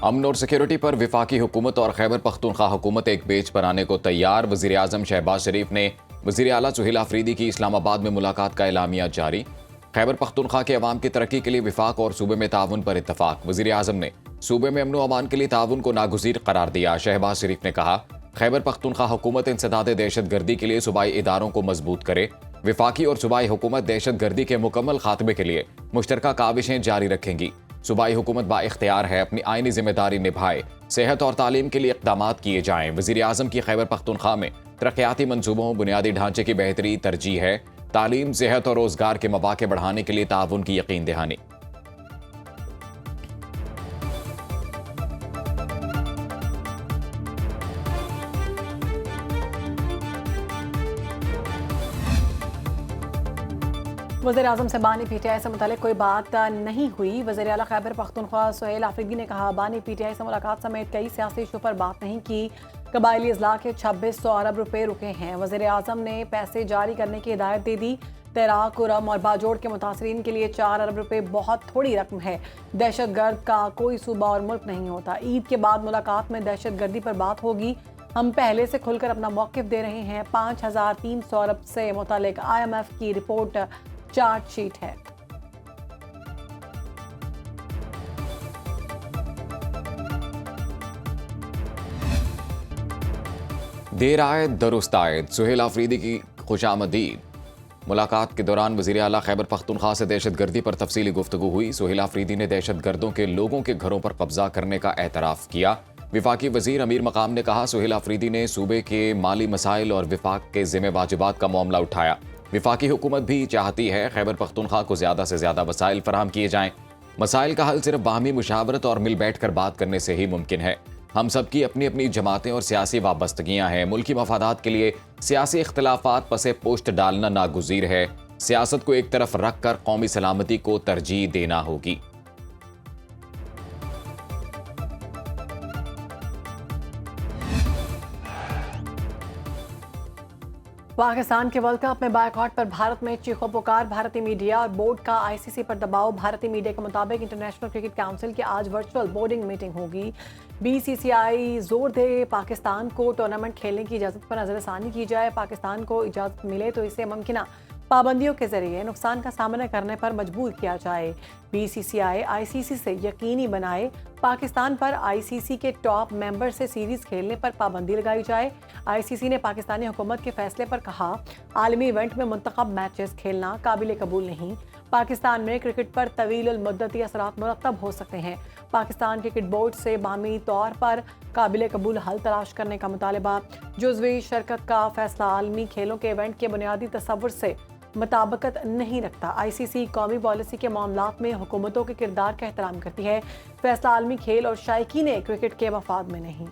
अमन और सिक्योरिटी पर विफाकी हुकूमत और खैबर पख्तूनख्वा हुकूमत एक पेज पर आने को तैयार। वज़ीर आज़म शहबाज शरीफ ने वज़ीर आला सुहेल आफरीदी की इस्लामाबाद में मुलाकात का एलामिया जारी। खैबर पख्तूनख्वा के अवाम की तरक्की के लिए विफाक और सूबे में ताउन पर इत्तफाक। वज़ीर आज़म ने सूबे में अमन व अमान के लिए ताउन को नागुज़ीर करार दिया। शहबाज शरीफ ने कहा, खैबर पख्तूनख्वा हुकूमत इंसदाद दहशत गर्दी के लिए सूबाई इदारों को मजबूत करे। विफाकी और सूबाई हुकूमत दहशत गर्दी के मुकम्मल खात्मे के लिए मुश्तरका काविशें जारी रखेंगी। सूबाई हुकूमत बाइख्तियार है, अपनी आईनी जिम्मेदारी निभाए। सेहत और तालीम के लिए इक़दामात किए जाएं। वज़ीर आज़म की खैबर पख्तूनख्वा में तरक्याती मंसूबों, बुनियादी ढांचे की बेहतरी तरजीह है। तालीम, सेहत और रोजगार के मौके बढ़ाने के लिए ताउन की यकीन दहानी। वज़ीर आज़म से बानी पीटीआई से मुतालिक कोई बात नहीं हुई। वज़ीर आला खैबर पख्तूनख्वा सुहेल आफरीदी ने कहा, बानी पीटीआई से मुलाकात समेत कई सियासी इशू पर बात नहीं की। कबायली इजलाह के 2600 अरब रुपए रुके हैं। वज़ीर आज़म ने पैसे जारी करने की हिदायत दे दी। तैराक, कुरम और बाजोड़ के मुतासरीन के लिए 4 अरब रुपए बहुत थोड़ी रकम है। दहशत गर्द का कोई सूबा और मुल्क नहीं होता। ईद के बाद मुलाकात में दहशत गर्दी पर बात होगी। हम पहले से खुलकर अपना मौक़िफ़ दे रहे हैं। 5300 अरब से मुतालिक IMF की रिपोर्ट चार्जशीट है। देर आयद दुरुस्त आयद, सुहेल आफरीदी की खुशामदीद। मुलाकात के दौरान वज़ीर आला खैबर पख्तूनख्वा से दहशत गर्दी पर तफसीली गुफ्तगू हुई। सुहेल आफरीदी ने दहशत गर्दों के लोगों के घरों पर कब्जा करने का एतराफ़ किया। विफाकी वज़ीर अमीर मकाम ने कहा, सुहेल आफरीदी ने सूबे के माली मसाइल और विफाक के ज़िम्मे वाजिबात का मामला उठाया। विफाकी हुकूमत भी चाहती है खैबर पख्तूनख्वा को ज़्यादा से ज़्यादा वसाइल फराहम किए जाएं। मसाइल का हल सिर्फ बाहमी मुशावरत और मिल बैठ कर बात करने से ही मुमकिन है। हम सब की अपनी अपनी जमातें और सियासी वाबस्तगियाँ हैं। मुल्की मफादात के लिए सियासी इख्तलाफात पसे पोस्ट डालना नागुज़ीर है। सियासत को एक तरफ रख कर कौमी सलामती को तरजीह देना होगी। पाकिस्तान के वर्ल्ड कप में बायकॉट पर भारत में चीखों पुकार। भारतीय मीडिया और बोर्ड का ICC पर दबाव। भारतीय मीडिया के मुताबिक इंटरनेशनल क्रिकेट काउंसिल की आज वर्चुअल बोर्डिंग मीटिंग होगी। BCCI जोर दे पाकिस्तान को टूर्नामेंट खेलने की इजाज़त पर नज़रसानी की जाए। पाकिस्तान को इजाज़त मिले तो इसे मुमकिन पाबंदियों के जरिए नुकसान का सामना करने पर मजबूर किया जाए। BCCI ICC से यकीनी बनाए पाकिस्तान पर ICC के टॉप मेंबर से सीरीज खेलने पर पाबंदी लगाई जाए। ICC ने पाकिस्तानी हुकूमत के फैसले पर कहा, आलमी इवेंट में मुंतखब मैचेस खेलना काबिल कबूल नहीं। पाकिस्तान में क्रिकेट पर तवील मुद्दती असरात मुरतब हो सकते हैं। पाकिस्तान क्रिकेट बोर्ड से बाहमी तौर पर काबिल कबूल हल तलाश करने का मुतालबा। जुज़वी शरकत का फैसला आलमी खेलों के इवेंट के बुनियादी तसव्वुर से मुताबिकत नहीं रखता। ICC कौमी पॉलिसी के मामलात में हुकूमतों के किरदार का एहतराम करती है। फैसला आलमी खेल और शायकीन क्रिकेट के मफाद में नहीं।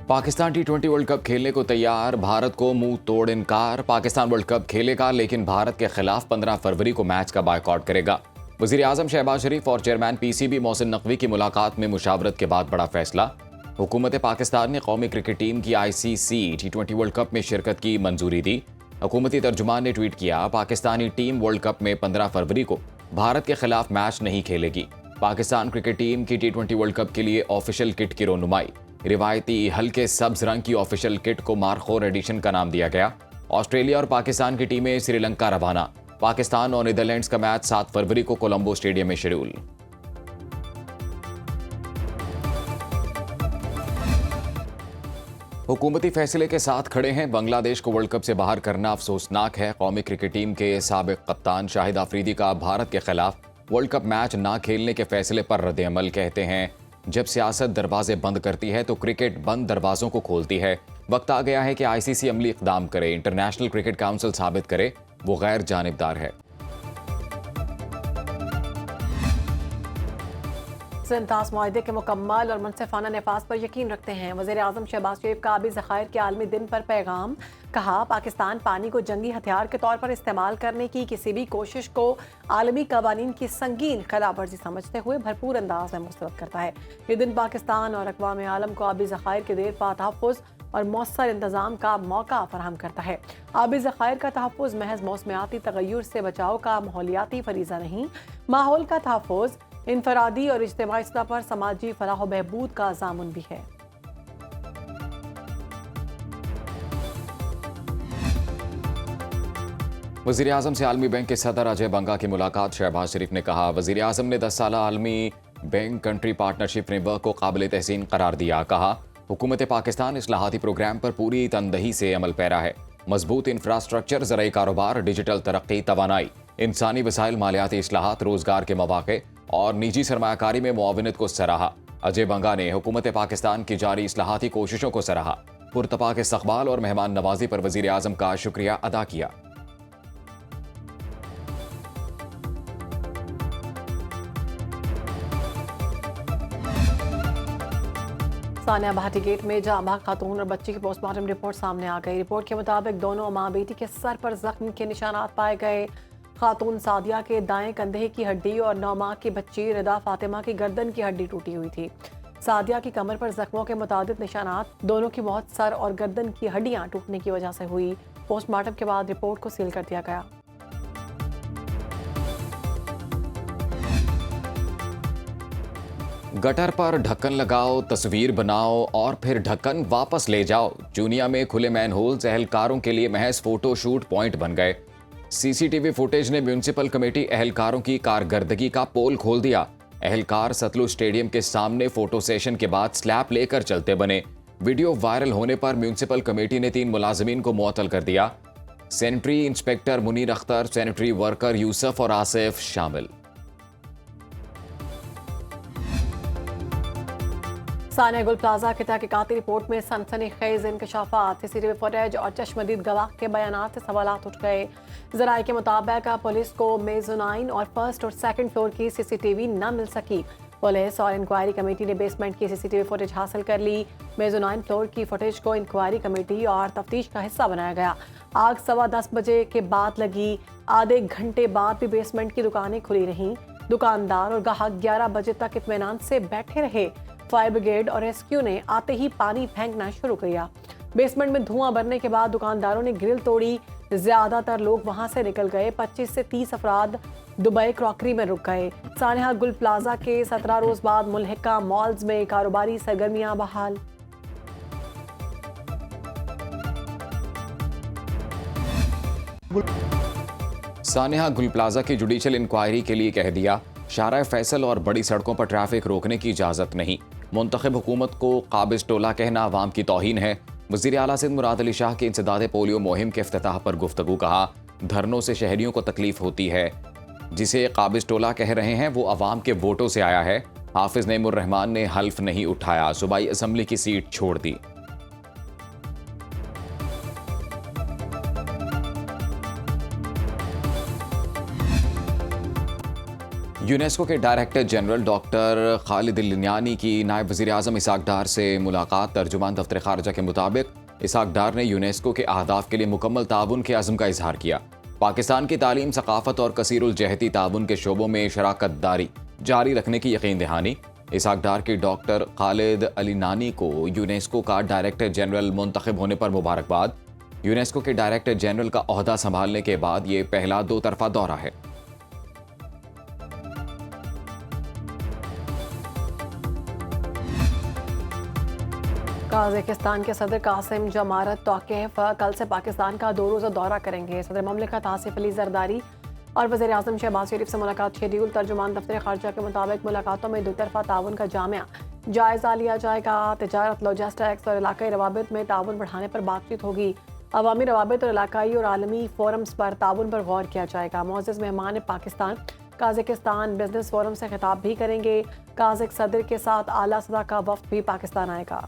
पाकिस्तान T20 वर्ल्ड कप खेलने को तैयार। भारत को मुंह तोड़ इनकार। पाकिस्तान वर्ल्ड कप खेलेगा लेकिन भारत के खिलाफ 15 फरवरी को मैच का बायकॉट करेगा। वज़ीर आज़म शहबाज शरीफ और चेयरमैन PCB मोहसिन नकवी की मुलाकात में मुशावरत के बाद बड़ा फैसला। हुकूमत पाकिस्तान ने कौमी क्रिकेट टीम की ICC T20 वर्ल्ड कप में शिरकत की मंजूरी दी। हुकूमती तर्जुमान ने ट्वीट किया, पाकिस्तानी टीम वर्ल्ड कप में 15 फरवरी को भारत के खिलाफ मैच नहीं खेलेगी। पाकिस्तान क्रिकेट टीम की T20 वर्ल्ड कप के लिए ऑफिशियल किट की रोनुमाई। रिवायती हल्के सब्ज रंग की ऑफिशियल किट को मार्खोर एडिशन का नाम दिया गया। ऑस्ट्रेलिया और पाकिस्तान की टीमें श्रीलंका रवाना। पाकिस्तान और नीदरलैंड्स का मैच 7 फरवरी को कोलंबो स्टेडियम में शेड्यूल। हुकूमती फैसले के साथ खड़े हैं। बांग्लादेश को वर्ल्ड कप से बाहर करना अफसोसनाक है। कौमी क्रिकेट टीम के साबिक कप्तान शाहिद आफरीदी का भारत के खिलाफ वर्ल्ड कप मैच ना खेलने के फैसले पर रद्द-ए-अमल। कहते हैं, जब सियासत दरवाजे बंद करती है तो क्रिकेट बंद दरवाजों को खोलती है। वक्त आ गया है कि ICC अमली इक़दाम करे। इंटरनेशनल क्रिकेट काउंसिल साबित करे वो गैर जानिबदार है। इंतास मुआहदे के मुकम्मल और मुनसिफाना नफाज पर यकीन रखते हैं। वज़ीर आज़म शहबाज शरीफ का आबी ज़खायर के आलमी दिन पर पैगाम। कहा, पाकिस्तान पानी को जंगी हथियार के तौर पर इस्तेमाल करने की किसी भी कोशिश को आलमी कवानीन की संगीन खिलाफ वर्जी समझते हुए भरपूर अंदाज में मुस्तरद करता है। ये दिन पाकिस्तान और अक़वाम आलम को आबी ज़खायर के देर पा तहफ़्फ़ुज़ और मौसर इंतजाम का मौका फराहम करता है। आबी ज़खायर का तहफ़्फ़ुज़ महज मौसमियाती तगय्युर से बचाव का माहौलियाती फरीज़ा नहीं, माहौल का तहफ़्फ़ुज़ इनफरादी और इज्तिमाई सतह पर समाजी फलाह व बहबूद का ज़ामुन भी है। वज़ीर आज़म से आलमी बैंक के सदर अजय बंगा की मुलाकात। शहबाज शरीफ ने कहा, वज़ीर आज़म ने 10 साला आलमी बैंक कंट्री पार्टनरशिप फ्रेमवर्क को काबिल तहसीन करार दिया। कहा, हुकूमत पाकिस्तान इस्लाहाती प्रोग्राम पर पूरी तनदही से अमल पैरा है। मजबूत इंफ्रास्ट्रक्चर, ज़राई कारोबार, डिजिटल तरक्की, तवानाई, इंसानी वसाइल, मालियाती इस्लाहात, रोजगार के मौक़े और निजी सरमायाकारी में मुआवनत को सराहा। अजय बंगा ने हुकूमत पाकिस्तान की जारी इस्लाहाती कोशिशों को सराहा। पुरतपाक इस्तक़बाल और मेहमान नवाजी पर वज़ीर आज़म का शुक्रिया अदा किया। सानिया भाटी गेट में जाँबाग खातून और बच्ची की पोस्टमार्टम रिपोर्ट सामने आ गई। रिपोर्ट के मुताबिक दोनों माँ बेटी के सर पर जख्म के निशानात पाए गए। खातून सादिया के दाएं कंधे की हड्डी और 9 माह की बच्ची रिदा फातिमा की गर्दन की हड्डी टूटी हुई थी। सादिया की कमर पर जख्मों के मुतादिद निशानात, दोनों की मौत सर और गर्दन की हड्डियां टूटने की वजह से हुई। पोस्टमार्टम के बाद रिपोर्ट को सील कर दिया गया। गटर पर ढक्कन लगाओ, तस्वीर बनाओ और फिर ढक्कन वापस ले जाओ। जूनिया में खुले मैनहोल्स एहलकारों के लिए महज फोटोशूट पॉइंट बन गए। सीसीटीवी फुटेज ने म्यूनिसिपल कमेटी एहलकारों की कारकर्दगी का पोल खोल दिया। एहलकार सतलुज स्टेडियम के सामने फोटो सेशन के बाद स्लैब लेकर चलते बने। वीडियो वायरल होने पर म्यूनिसिपल कमेटी ने 3 मुलाजिमीन को मुअत्तल कर दिया। Sanitary inspector Munir Akhtar, sanitary worker Yusuf और आसिफ शामिल। सानिया गुल प्लाजा की तहकीकाती रिपोर्ट में सनसनीखेज इंकशाफात, सीसीटीवी फुटेज और चश्मदीद गवाह के बयानात से सवालात उठ गए। ज़राए के मुताबिक पुलिस को मेज़ोनाइन और फर्स्ट और सेकंड फ्लोर की सीसीटीवी न मिल सकी। पुलिस और इंक्वायरी कमेटी ने बेसमेंट की सीसीटीवी फुटेज हासिल कर ली। मेज़ोनाइन फ्लोर की फुटेज को इंक्वायरी कमेटी और तफ्तीश का हिस्सा बनाया गया। आग 10:15 बजे के बाद लगी। आधे घंटे बाद भी बेसमेंट की दुकानें खुली रहीं। दुकानदार और ग्राहक 11 बजे तक इत्मीनान से बैठे रहे। फायर ब्रिगेड और रेस्क्यू ने आते ही पानी फेंकना शुरू किया। बेसमेंट में धुआं भरने के बाद दुकानदारों ने ग्रिल तोड़ी। ज्यादातर लोग वहां से निकल गए। 25 से 30 अफराद दुबई क्रॉकरी में रुक गए। सानिया गुल प्लाजा के 17 रोज बाद मुल्हिका मॉल्स में कारोबारी सरगर्मियां बहाल। सानिया गुल प्लाजा की जुडिशल इंक्वायरी के लिए कह दिया, शाहराह फैसल और बड़ी सड़कों पर ट्रैफिक रोकने की इजाज़त नहीं। मुंतखब हुकूमत को काबिज टोला कहना अवाम की तौहीन है। वज़ीर आला सिंध मुराद अली शाह की इंसदाद पोलियो मुहिम के इफ्तिताह पर गुफ्तगू। कहा, धरनों से शहरियों को तकलीफ होती है। जिसे काबिज टोला कह रहे हैं वो अवाम के वोटों से आया है। हाफिज नईमुर रहमान ने हल्फ नहीं उठाया, सूबाई असम्बली की सीट छोड़ दी। यूनेस्को के डायरेक्टर जनरल डॉक्टर खालिद लिनानी की नायब वज़ीर आज़म इसहाक डार से मुलाकात। तर्जुमान दफ्तर खारजा के मुताबिक इसहाक डार ने यूनेस्को के अहदाफ के लिए मुकम्मल ताउन के अज़्म का इजहार किया। पाकिस्तान की तालीम, सकाफत और कसीरुल जहती ताउन के शोबों में शराकत दारी जारी रखने की यकीन दहानी। इसहाक डार की डॉक्टर खालिद लिनानी को यूनेस्को का डायरेक्टर जनरल मुंतखब होने पर मुबारकबाद। यूनेस्को के डायरेक्टर जनरल का ओहदा संभालने के बाद ये पहला 2 तरफा दौरा है। कजाकिस्तान के सदर कासिम जमारत तौक़ीफ़ कल से पाकिस्तान का 2 रोज़ा दौरा करेंगे। सदर ममलिकत आसिफ अली जरदारी और वज़ीर आज़म शहबाज शरीफ से मुलाकात शेड्यूल। तर्जुमान दफ्तर खारजा के मुताबिक मुलाकातों में 2 तरफा ताउन का जामिया जायज़ा लिया जाएगा। तजारत, लॉजिस्टिक्स और इलाकाई रवाबित में ताउन बढ़ाने पर बातचीत होगी। अवामी रवाबित और इलाकाई और आलमी फोरम्स पर ताउन पर गौर किया जाएगा। मुअज़्ज़ज़ मेहमान पाकिस्तान कजाकिस्तान बिजनेस फोरम से खिताब भी करेंगे। काज़ाक सदर के साथ आला सतह का वफ्द भी पाकिस्तान आएगा।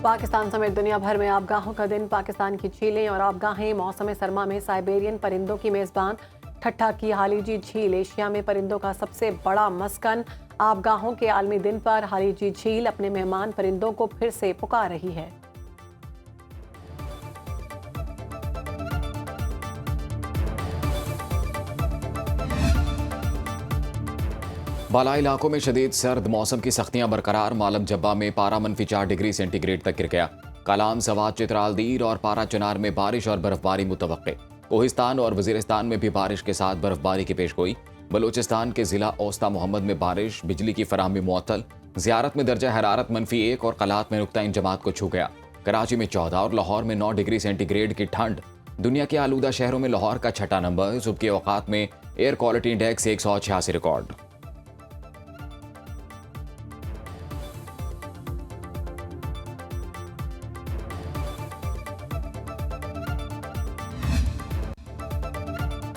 पाकिस्तान समेत दुनिया भर में आबगाहों का दिन। पाकिस्तान की झीलें और आबगाहें मौसम सरमा में साइबेरियन परिंदों की मेज़बान। ठट्ठा की हालीजी झील एशिया में परिंदों का सबसे बड़ा मस्कन। आबगाहों के आलमी दिन पर हालीजी झील अपने मेहमान परिंदों को फिर से पुकार रही है। बालाई इलाकों में शदीद सर्द मौसम की सख्तियां बरकरार। मालम जब्बा में पारा -4 डिग्री सेंटीग्रेड तक गिर गया। कलाम, सवात, चित्राल, दीर और पारा चनार में बारिश और बर्फबारी मुतवक्के। कोहिस्तान और वजीरिस्तान में भी बारिश के साथ बर्फबारी की पेशगोई। बलूचिस्तान के जिला औस्ता मोहम्मद में बारिश, बिजली की फराहमी मुअत्तल। ज़ियारत में दर्जा हरारत -1 और कलात में नुक्ता इंजमात को छू गया। कराची में 14 और लाहौर में 9 डिग्री सेंटीग्रेड की ठंड। दुनिया के आलूदा शहरों में लाहौर का छठा नंबर। सुबह के औकात में एयर क्वालिटी इंडेक्स 186 रिकॉर्ड।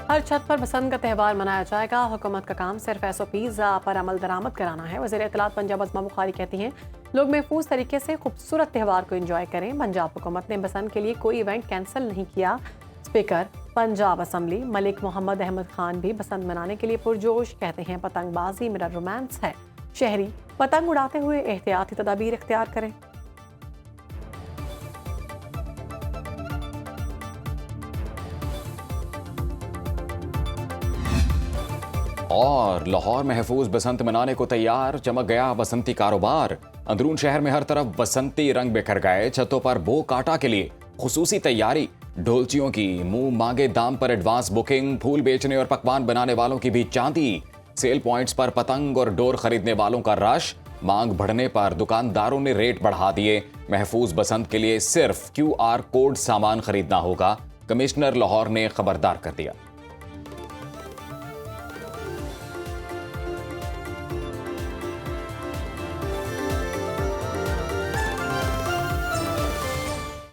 हर छत पर बसंत का त्यौहार मनाया जाएगा। हुकूमत का काम सिर्फ SOPs पर अमल दरामद कराना है। वज़ीर इत्तलात पंजाब अज़मा बुखारी कहती हैं, लोग महफूज तरीके से खूबसूरत त्यौहार को एंजॉय करें। पंजाब हुकूमत ने बसंत के लिए कोई इवेंट कैंसिल नहीं किया। स्पीकर पंजाब असम्बली मलिक मोहम्मद अहमद खान भी बसंत मनाने के लिए पुरजोश। कहते हैं, पतंगबाजी मेरा रोमांस है। शहरी पतंग उड़ाते हुए एहतियाती तदाबीर इख्तियार करें। और लाहौर महफूज बसंत मनाने को तैयार। चमक गया बसंती कारोबार। अंदरून शहर में हर तरफ बसंती रंग बिखर गए। छतों पर बो काटा के लिए खुसूसी तैयारी। ढोलचियों की मुंह मांगे दाम पर एडवांस बुकिंग। फूल बेचने और पकवान बनाने वालों की भी चांदी। सेल पॉइंट्स पर पतंग और डोर खरीदने वालों का रश। मांग बढ़ने पर दुकानदारों ने रेट बढ़ा दिए। महफूज बसंत के लिए सिर्फ QR कोड सामान खरीदना होगा। कमिश्नर लाहौर ने खबरदार कर दिया।